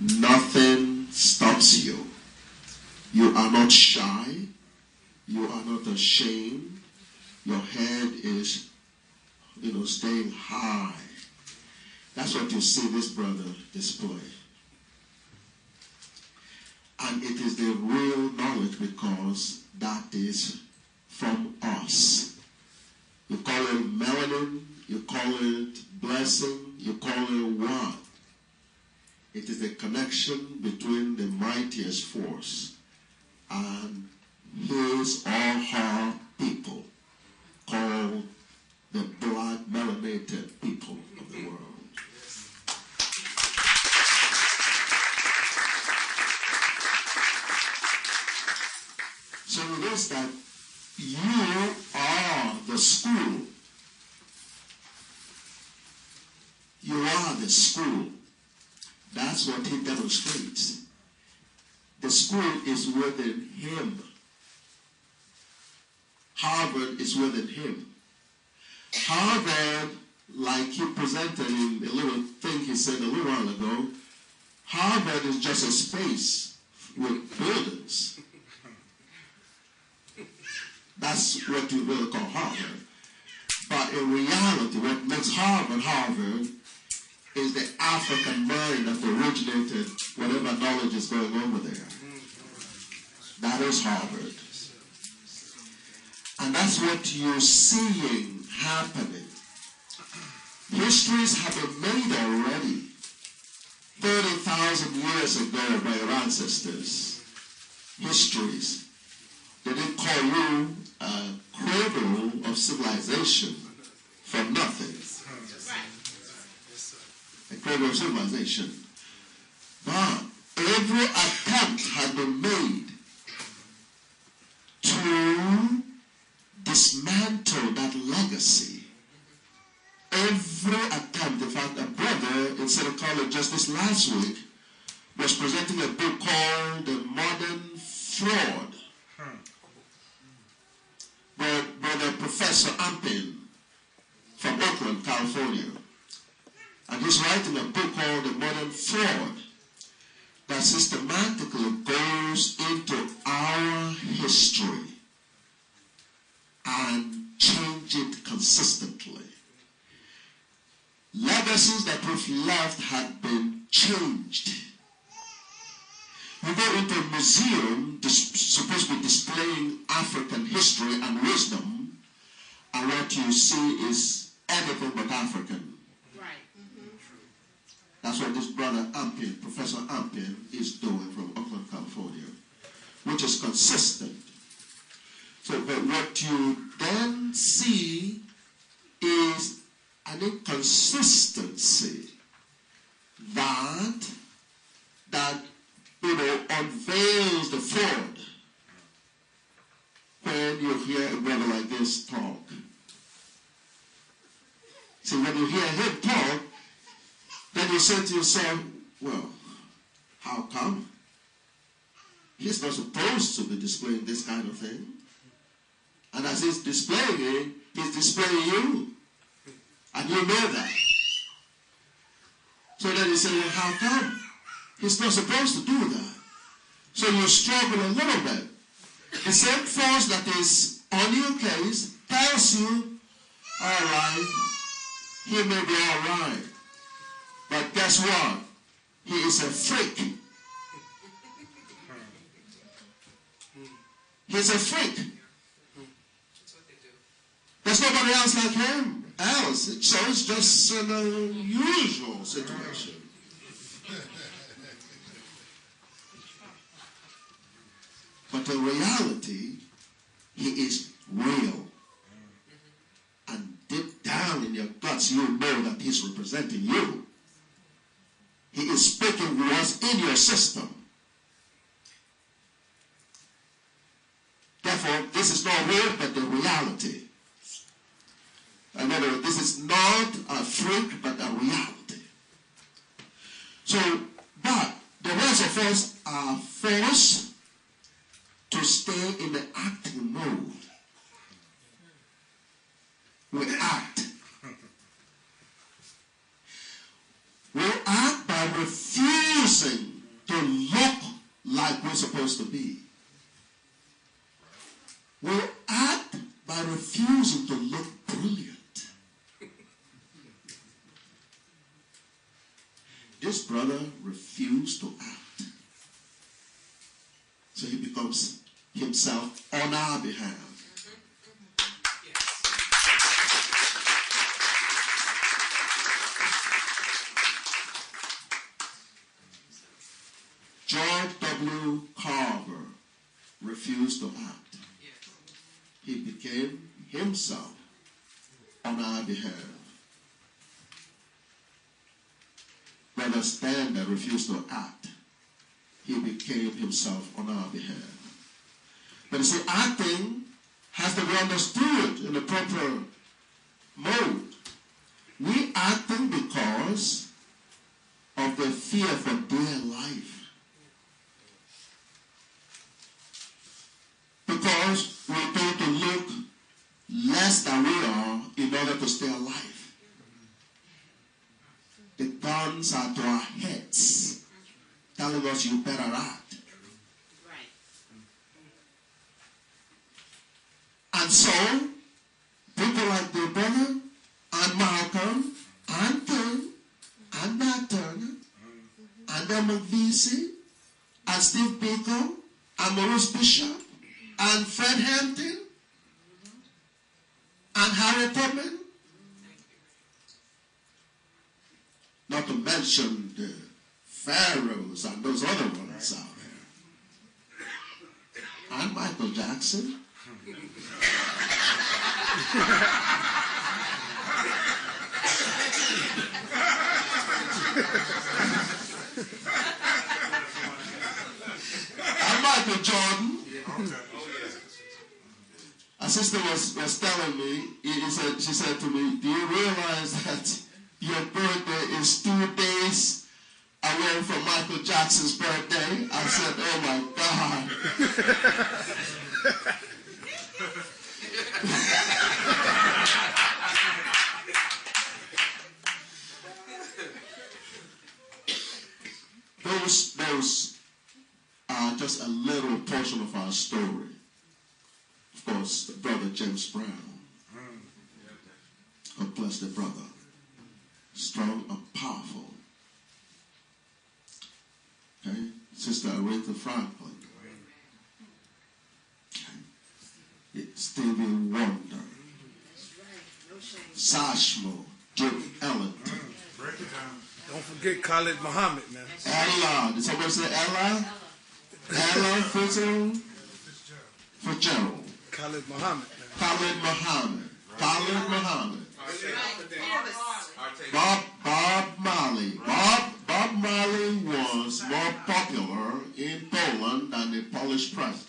Nothing stops you. You are not shy. You are not ashamed. Your head is, staying high. That's what you see this brother display. And it is the real knowledge because that is from us. You call it melanin, you call it blessing, you call it what? It is the connection between the mightiest force and his or her people, called the blood melanated people of the world. So it is that you are the school. You are the school. That's what he demonstrates. The school is within him. Harvard is within him. Harvard, like he presented in a little thing he said a little while ago, Harvard is just a space with buildings. That's what you really call Harvard. But in reality, what makes Harvard Harvard is the African mind that originated whatever knowledge is going over there. That is Harvard. And that's what you're seeing happening. Histories have been made already 30,000 years ago by your ancestors. Histories. They didn't call you a cradle of civilization from nothing. A cradle of civilization. But every attempt had been made to dismantle that legacy. Every attempt. In fact, a brother in City College just this last week was presenting a book called The Modern Fraud. Brother Professor Ampin from Oakland, California. And he's writing a book called The Modern Fraud that systematically goes into our history and change it consistently. Legacies that we've left had been changed. You go into a museum supposed to be displaying African history and wisdom, and what you see is anything but African. Right. Mm-hmm. That's what this brother Ampin, Professor Ampin, is doing from Oakland, California, which is consistent. So, but what you then see is an inconsistency that unveils the fraud when you hear a brother like this talk. See, when you hear him talk, then you say to yourself, well, how come? He's not supposed to be displaying this kind of thing. And as he's displaying it, he's displaying you. And you know that. So then you say, well, how come? He's not supposed to do that. So you struggle a little bit. The same force that is on your case tells you, all right, he may be all right. But guess what? He is a freak. He's a freak. There's nobody else like him else. So it's just an unusual situation. But in reality, he is real. And deep down in your guts, you know that he's representing you. He is speaking what's in your system. Therefore, this is not real, but the reality. In other words, this is not a freak, but a reality. So, but the rest of us are forced to stay in the acting mode. We act. We act by refusing like we're supposed to be. We act by refusing to look brilliant. This brother refused to act. So he becomes himself on our behalf. George W. Carver refused to act. He became himself on our behalf. Brother Stander refused to act. He became himself on our behalf. But you see, acting has to be understood in the proper mode. We acting because of the fear for dear life. Because we're going to look less than we are in order to stay alive. The guns are to our heads, telling us you better act. Right. And so, people like the brother, and Malcolm, and Tim, and Nat Turner, and then McViece, and Steve Biko, and Maurice Bishop, and Fred Hampton, and Harry Tubman, not to mention the Pharaohs and those other ones out there, and Michael Jackson. And Michael Jordan. A sister was telling me, she said to me, do you realize that your birthday is 2 days away from Michael Jackson's birthday? I said, oh my God. Those are just a little portion of our story. Of course, the brother James Brown. God bless the brother. Strong and powerful. Okay? Sister Aretha Franklin. Okay. Stevie Wonder. Sashmo. Duke Ellington. Don't forget Khalid Muhammad, man. Ella. Did somebody say Ella? Ella Fitzgerald. Khalid Muhammad, man. Khalid Muhammad. Khalid Muhammad. Bob Marley. Bob Marley was more popular in Poland than the Polish president.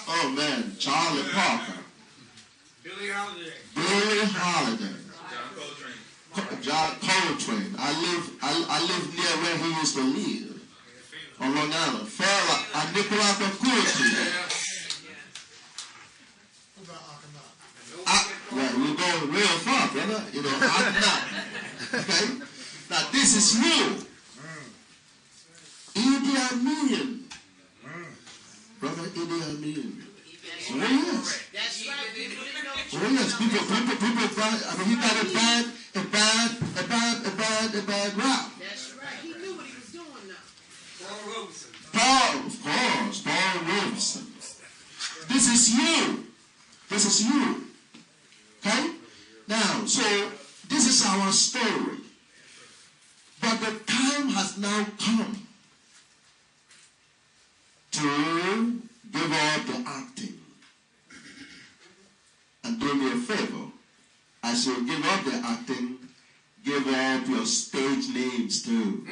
Oh man, Charlie Parker. Billie Holiday. John Coltrane. I live near where he used to live. On Long Island. Fela and Nicolas Kurti. Well, we're going real far, brother. You know, I'm not. Okay? Now, this is new. Idi Amin. Brother Idi Amin. Oh, yes. That's right. Oh, yes. People got, I mean, he got a bad rap. That's right. He knew what he was doing now. Paul Robeson. This is you. This is you. Okay? Now, so this is our story. But the time has now come to give up the acting. And do me a favor. As you give up the acting, give up your stage names too.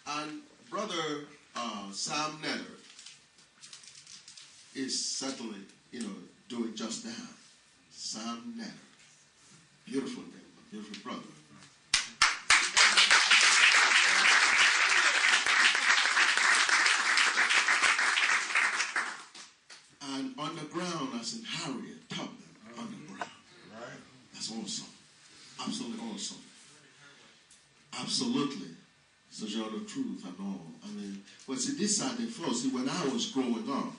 And brother Sam Netter is certainly, doing just that. Sam Netter. Beautiful name, beautiful brother. underground as in Harriet Tubman, underground. Right. That's awesome. Absolutely awesome. Absolutely. So you're the truth and all. I mean, well, see, this side the flow. See, when I was growing up,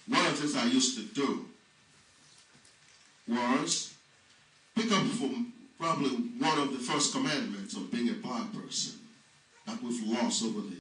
one of the things I used to do was pick up from probably one of the first commandments of being a black person that we've lost over the